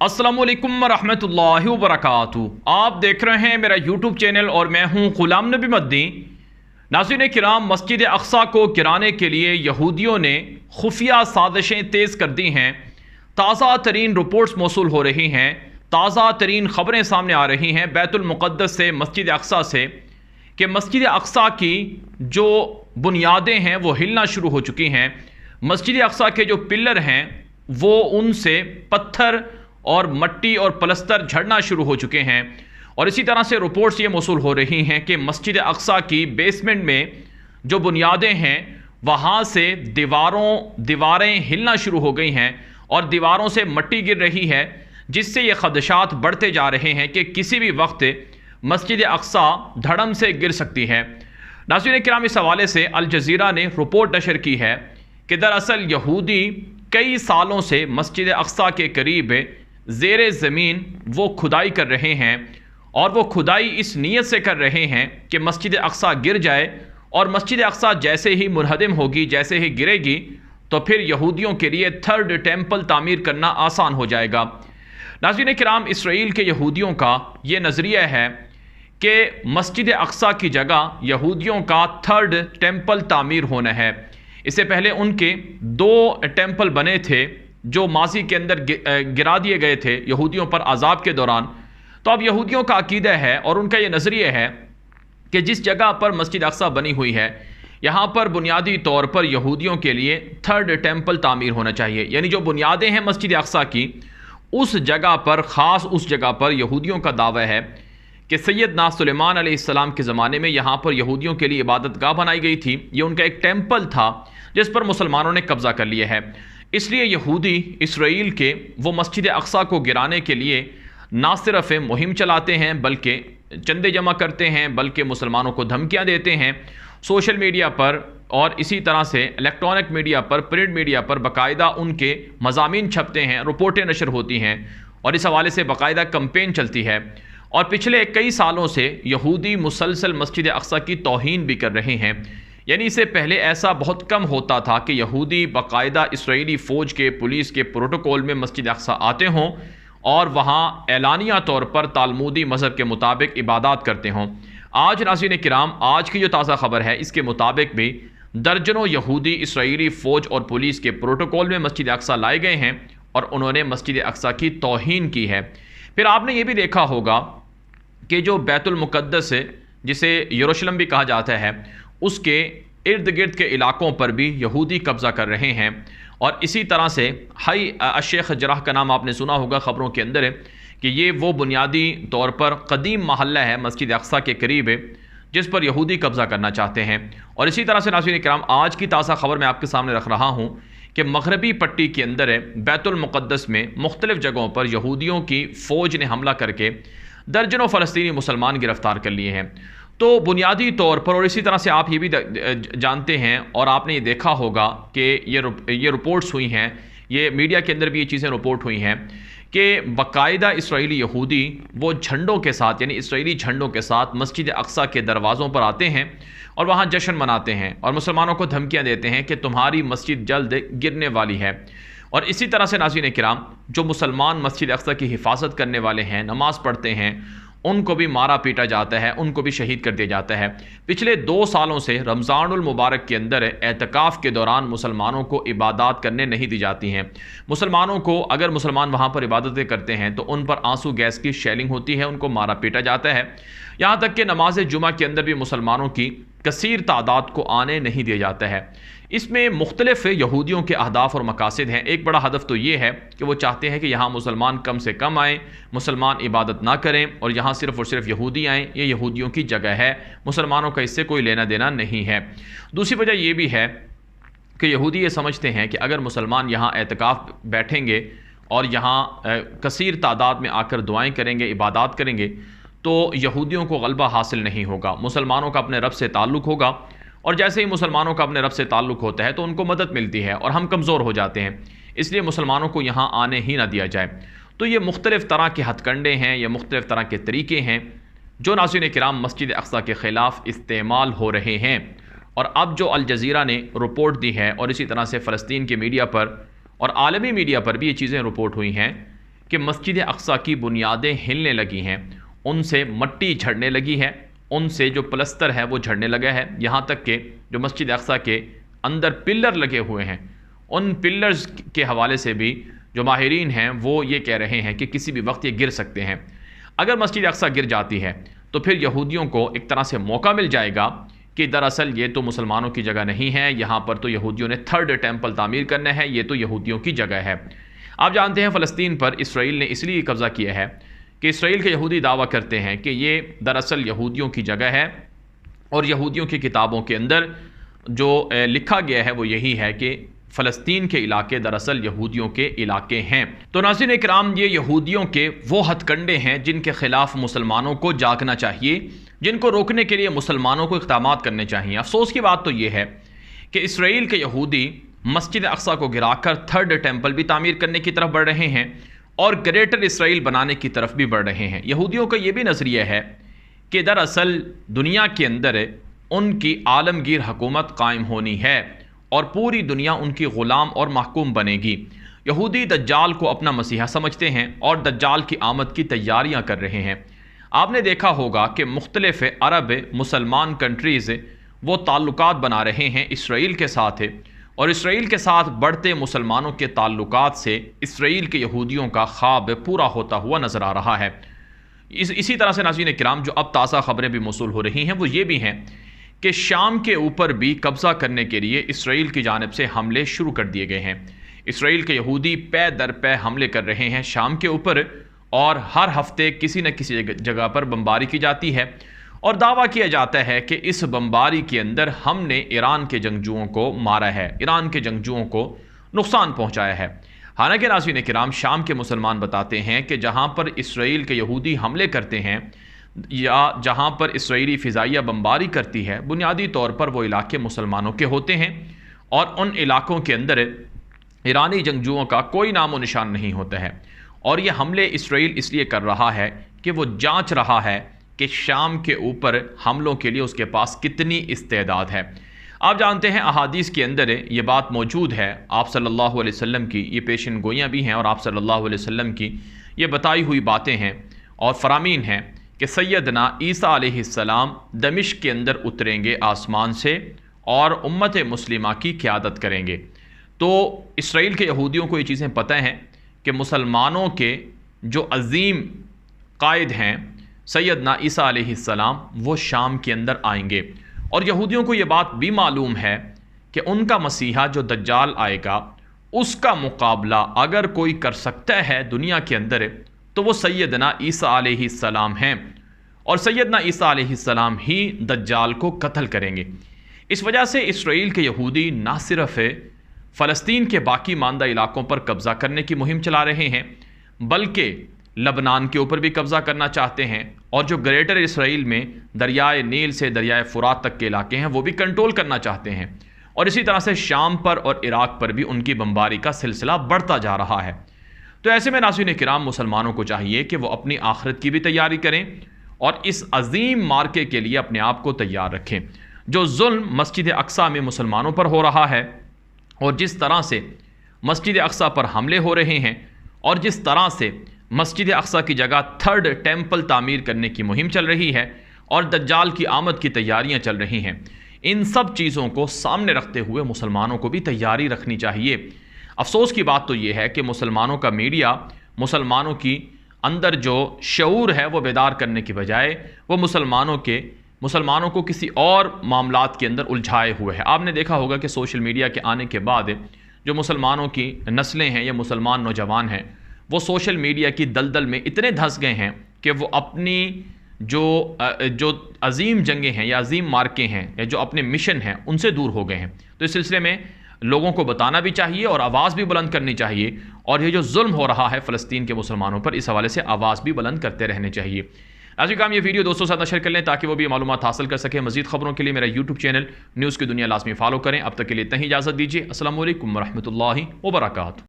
अस्सलामुअलैकुम रहमतुल्लाहि व बरकातुहू। आप देख रहे हैं मेरा यूट्यूब चैनल और मैं हूं गुलाम नबी मद्दी। नाज़रीन किराम, मस्जिद अक़सा को गिराने के लिए यहूदियों ने खुफिया साजिशें तेज़ कर दी हैं। ताज़ा तरीन रिपोर्ट्स मौसूल हो रही हैं, ताज़ा तरीन ख़बरें सामने आ रही हैं बैतुल मुक़द्दस से, मस्जिद अक़सा से, कि मस्जिद अक़सा की जो बुनियादें हैं वो हिलना शुरू हो चुकी हैं। मस्जिद अक़सा के जो पिलर हैं वो उनसे पत्थर और मट्टी और पलस्तर झड़ना शुरू हो चुके हैं। और इसी तरह से रिपोर्ट्स ये मौसूल हो रही हैं कि मस्जिद अक़सा की बेसमेंट में जो बुनियादें हैं वहाँ से दीवारें हिलना शुरू हो गई हैं और दीवारों से मट्टी गिर रही है, जिससे ये खदशात बढ़ते जा रहे हैं कि किसी भी वक्त मस्जिद अक़सा धड़म से गिर सकती है। नाज़रीन किराम, इस हवाले से अल जज़ीरा ने रिपोर्ट नशर की है कि दरअसल यहूदी कई सालों से मस्जिद अक़सा के करीब ज़ेरे ज़मीन वो खुदाई कर रहे हैं, और वो खुदाई इस नीयत से कर रहे हैं कि मस्जिद अक़सा गिर जाए, और मस्जिद अक़सा जैसे ही मुनहदम होगी, जैसे ही गिरेगी, तो फिर यहूदियों के लिए थर्ड टेम्पल तामीर करना आसान हो जाएगा। नाज़रीन किराम, इसराइल के यहूदियों का ये नज़रिया है कि मस्जिद अक़सा की जगह यहूदियों का थर्ड टेम्पल तामीर होना है। इससे पहले उनके 2 टेम्पल बने थे जो माजी के अंदर गिरा दिए गए थे यहूदियों पर अजाब के दौरान। तो अब यहूदियों का अकीदा है और उनका ये नज़रिया है कि जिस जगह पर मस्जिद अक़सा बनी हुई है, यहाँ पर बुनियादी तौर पर यहूदियों के लिए थर्ड टेम्पल तामीर होना चाहिए। यानी जो बुनियादें हैं मस्जिद अक़सा की, उस जगह पर, ख़ास उस जगह पर यहूदियों का दावा है कि सैयदना सुलेमान अलैहिस्सलाम के ज़माने में यहाँ पर यहूदियों के लिए इबादत गाह बनाई गई थी। ये उनका एक टेम्पल था जिस पर मुसलमानों ने कब्ज़ा कर लिया है। इसलिए यहूदी इसराइल के वो मस्जिद अक़सा को गिराने के लिए ना सिर्फ मुहिम चलाते हैं, बल्कि चंदे जमा करते हैं, बल्कि मुसलमानों को धमकियां देते हैं सोशल मीडिया पर, और इसी तरह से इलेक्ट्रॉनिक मीडिया पर, प्रिंट मीडिया पर बाकायदा उनके मज़ामीन छपते हैं, रिपोर्टें नशर होती हैं, और इस हवाले से बाकायदा कंपेन चलती है। और पिछले कई सालों से यहूदी मुसलसल मस्जिद अक़सा की तौहीन भी कर रहे हैं। यानी इससे पहले ऐसा बहुत कम होता था कि यहूदी बाकायदा इसराइली फ़ौज के, पुलिस के प्रोटोकॉल में मस्जिद अक़सा आते हों और वहाँ एलानिया तौर पर तालमुदी मज़हब के मुताबिक इबादत करते हों। आज नाज़रीन किराम, आज की जो ताज़ा ख़बर है इसके मुताबिक भी दर्जनों यहूदी इसराइली फ़ौज और पुलिस के प्रोटोकॉल में मस्जिद अक़सा लाए गए हैं और उन्होंने मस्जिद अक़सा की तौहीन की है। फिर आपने ये भी देखा होगा कि जो बैतुल मुक़द्दस है, जिसे यरूशलेम भी कहा जाता है, उसके इर्द गिर्द के इलाकों पर भी यहूदी कब्ज़ा कर रहे हैं। और इसी तरह से हाई अशेख जराह का नाम आपने सुना होगा ख़बरों के अंदर है कि ये वो बुनियादी तौर पर कदीम महल्ला है मस्जिद अक़सा के करीब है जिस पर यहूदी कब्ज़ा करना चाहते हैं। और इसी तरह से नाज़रीन किराम, आज की ताज़ा ख़बर मैं आपके सामने रख रहा हूँ कि मग़रबी पट्टी के अंदर है बैतुल मुक़द्दस में मुख्तलिफ़ जगहों पर यहूदियों की फ़ौज ने हमला करके दर्जनों फ़लस्तीनी मुसलमान गिरफ़्तार कर लिए हैं। तो बुनियादी तौर पर, और इसी तरह से आप ये भी जानते हैं और आपने ये देखा होगा कि ये रिपोर्ट्स हुई हैं, ये मीडिया के अंदर भी ये चीज़ें रिपोर्ट हुई हैं कि बाकायदा इसराइली यहूदी वो झंडों के साथ, यानी इसराइली झंडों के साथ मस्जिद अक़सा के दरवाज़ों पर आते हैं और वहाँ जश्न मनाते हैं और मुसलमानों को धमकियाँ देते हैं कि तुम्हारी मस्जिद जल्द गिरने वाली है। और इसी तरह से नाज़रीन किराम, जो मुसलमान मस्जिद अक़सा की हिफाजत करने वाले हैं, नमाज़ पढ़ते हैं, उनको भी मारा पीटा जाता है, उनको भी शहीद कर दिया जाता है। पिछले 2 सालों से रमज़ानुल मुबारक के अंदर एतकाफ़ के दौरान मुसलमानों को इबादत करने नहीं दी जाती हैं। मुसलमानों को, अगर मुसलमान वहाँ पर इबादतें करते हैं तो उन पर आंसू गैस की शेलिंग होती है, उनको मारा पीटा जाता है। यहाँ तक कि नमाज जुमा के अंदर भी मुसलमानों की कसीर तादाद को आने नहीं दिया जाता है। इसमें मुख्तलिफ यहूदियों के अहदाफ और मकासद हैं। एक बड़ा हदफ तो ये है कि वो चाहते हैं कि यहाँ मुसलमान कम से कम आएँ, मुसलमान इबादत ना करें और यहाँ सिर्फ़ और सिर्फ यहूदी आएँ। ये यहूदियों की जगह है, मुसलमानों का इससे कोई लेना देना नहीं है। दूसरी वजह ये भी है कि यहूदी ये समझते हैं कि अगर मुसलमान यहाँ एतकाफ़ बैठेंगे और यहाँ कसीर तादाद में आकर दुआएँ करेंगे, इबादत करेंगे, तो यहूदियों को गलबा हासिल नहीं होगा, मुसलमानों का अपने रब से ताल्लुक़ होगा, और जैसे ही मुसलमानों का अपने रब से ताल्लुक़ होता है तो उनको मदद मिलती है और हम कमज़ोर हो जाते हैं। इसलिए मुसलमानों को यहाँ आने ही ना दिया जाए। तो ये मुख्तलिफ़ तरह के हथकंडे हैं, ये मुख्तलिफ़ तरह के तरीक़े हैं जो नाज़रीन किराम मस्जिद अक़सा के ख़िलाफ़ इस्तेमाल हो रहे हैं। और अब जो अल जज़ीरा ने रिपोर्ट दी है और इसी तरह से फ़लस्तीन के मीडिया पर और आलमी मीडिया पर भी ये चीज़ें रिपोर्ट हुई हैं कि मस्जिद अक्सा की बुनियादें हिलने लगी हैं, उनसे मट्टी झड़ने लगी है, उनसे जो प्लस्तर है वो झड़ने लगा है। यहाँ तक कि जो मस्जिद अक्सा के अंदर पिलर लगे हुए हैं, उन पिलर्स के हवाले से भी जो माहिरीन हैं वो ये कह रहे हैं कि किसी भी वक्त ये गिर सकते हैं। अगर मस्जिद अक्सा गिर जाती है तो फिर यहूदियों को एक तरह से मौका मिल जाएगा कि दरअसल ये तो मुसलमानों की जगह नहीं है, यहाँ पर तो यहूदियों ने थर्ड टेम्पल तामीर करना है, ये तो यहूदियों की जगह है। आप जानते हैं फ़लस्तीन पर इसराइल ने इसलिए कब्ज़ा किया है कि इसराइल के यहूदी दावा करते हैं कि ये दरअसल यहूदियों की जगह है और यहूदियों की किताबों के अंदर जो लिखा गया है वो यही है कि फ़लस्तीन के इलाके दरअसल यहूदियों के इलाके हैं। तो नाज़रीन इकराम, ये यहूदियों के वो हथकंडे हैं जिनके ख़िलाफ़ मुसलमानों को जागना चाहिए, जिनको रोकने के लिए मुसलमानों को इक़दामात करने चाहिए। अफसोस की बात तो ये है कि इसराइल के यहूदी मस्जिद अक्सा को गिराकर थर्ड टेम्पल भी तामीर करने की तरफ बढ़ रहे हैं और ग्रेटर इसराइल बनाने की तरफ भी बढ़ रहे हैं। यहूदियों का ये भी नज़रिया है कि दरअसल दुनिया के अंदर उनकी आलमगीर हुकूमत कायम होनी है और पूरी दुनिया उनकी ग़ुलाम और महकूम बनेगी। यहूदी दज्जाल को अपना मसीहा समझते हैं और दज्जाल की आमद की तैयारियां कर रहे हैं। आपने देखा होगा कि मुख्तलिफ अरब मुसलमान कंट्रीज़ वो ताल्लुकात बना रहे हैं इसराइल के साथ और इसराइल के साथ बढ़ते मुसलमानों के ताल्लुकात से इसराइल के यहूदियों का ख्वाब पूरा होता हुआ नज़र आ रहा है। इसी तरह से नाज़रीन किराम, जो अब ताज़ा खबरें भी मौसूल हो रही हैं वो ये भी हैं कि शाम के ऊपर भी कब्ज़ा करने के लिए इसराइल की जानिब से हमले शुरू कर दिए गए हैं। इसराइल के यहूदी पै दर पै हमले कर रहे हैं शाम के ऊपर और हर हफ्ते किसी न किसी जगह पर बमबारी की जाती है और दावा किया जाता है कि इस बमबारी के अंदर हमने ईरान के जंगजुओं को मारा है, ईरान के जंगजुओं को नुकसान पहुँचाया है। हालांकि नाज़रीन किराम, शाम के मुसलमान बताते हैं कि जहाँ पर इसराइल के यहूदी हमले करते हैं या जहाँ पर इसराइली फ़िज़ाइया बमबारी करती है, बुनियादी तौर पर वो इलाके मुसलमानों के होते हैं और उन इलाकों के अंदर ईरानी जंगजुओं का कोई नामो निशान नहीं होता है। और ये हमले इसराइल इसलिए कर रहा है कि वो जांच रहा है कि शाम के ऊपर हमलों के लिए उसके पास कितनी इस्तेदाद है। आप जानते हैं अहादीस के अंदर ये बात मौजूद है, आप सल्लल्लाहु अलैहि वसल्लम की ये पेशन गोइयाँ भी हैं और आप सल्लल्लाहु अलैहि वसल्लम की ये बताई हुई बातें हैं और फरामीन हैं कि सैयदना ईसा अलैहिस्सलाम दमिश्क के अंदर उतरेंगे आसमान से और उम्मत मुस्लिमा की क़यादत करेंगे। तो इसराइल के यहूदियों को ये चीज़ें पता हैं कि मुसलमानों के जो अज़ीम कायद हैं सैयदना ईसा अलैहिस्सलाम वो शाम के अंदर आएंगे और यहूदियों को ये बात भी मालूम है कि उनका मसीहा जो दज्जाल आएगा उसका मुकाबला अगर कोई कर सकता है दुनिया के अंदर तो वो सैयदना ईसा अलैहिस्सलाम हैं और सैयदना ईसा अलैहिस्सलाम ही दज्जाल को कत्ल करेंगे। इस वजह से इसराइल के यहूदी ना सिर्फ फ़लस्तीन के बाकी मानदा इलाकों पर कब्ज़ा करने की मुहिम चला रहे हैं बल्कि लबनान के ऊपर भी कब्ज़ा करना चाहते हैं और जो ग्रेटर इसराइल में दरियाए नील से दरियाए फुरात तक के इलाके हैं वो भी कंट्रोल करना चाहते हैं और इसी तरह से शाम पर और इराक पर भी उनकी बमबारी का सिलसिला बढ़ता जा रहा है। तो ऐसे में नाज़रीन किराम, मुसलमानों को चाहिए कि वो अपनी आखिरत की भी तैयारी करें और इस अजीम मार्के के लिए अपने आप को तैयार रखें। जो जुल्म मस्जिद अक्सा में मुसलमानों पर हो रहा है और जिस तरह से मस्जिद अक्सा पर हमले हो रहे हैं और जिस तरह से मस्जिद अक्सा की जगह थर्ड टेम्पल तामीर करने की मुहिम चल रही है और दज्जाल की आमद की तैयारियां चल रही हैं, इन सब चीज़ों को सामने रखते हुए मुसलमानों को भी तैयारी रखनी चाहिए। अफसोस की बात तो ये है कि मुसलमानों का मीडिया मुसलमानों की अंदर जो शऊर है वो बेदार करने की बजाय वो मुसलमानों को किसी और मामलात के अंदर उलझाए हुए है। आपने देखा होगा कि सोशल मीडिया के आने के बाद जो मुसलमानों की नस्लें हैं या मुसलमान नौजवान हैं वो सोशल मीडिया की दलदल में इतने धंस गए हैं कि वो अपनी जो अजीम जंगें हैं या अजीम मार्के हैं या जो अपने मिशन हैं उनसे दूर हो गए हैं। तो इस सिलसिले में लोगों को बताना भी चाहिए और आवाज़ भी बुलंद करनी चाहिए और ये जो जुल्म हो रहा है फ़लस्तीन के मुसलमानों पर, इस हवाले से आवाज़ भी बुलंद करते रहने चाहिए। आज काम ये वीडियो दोस्तों साथ शेयर कर लें ताकि वो भी मालूमात हासिल कर सकें। मज़ीद खबरों के लिए मेरा यूट्यूब चैनल न्यूज़ की दुनिया लाजमी फॉलो करें। अब तक के लिए इतना ही इजाज़त दीजिए। अस्सलामु अलैकुम वरहमतुल्लाहि वबरकातुहू।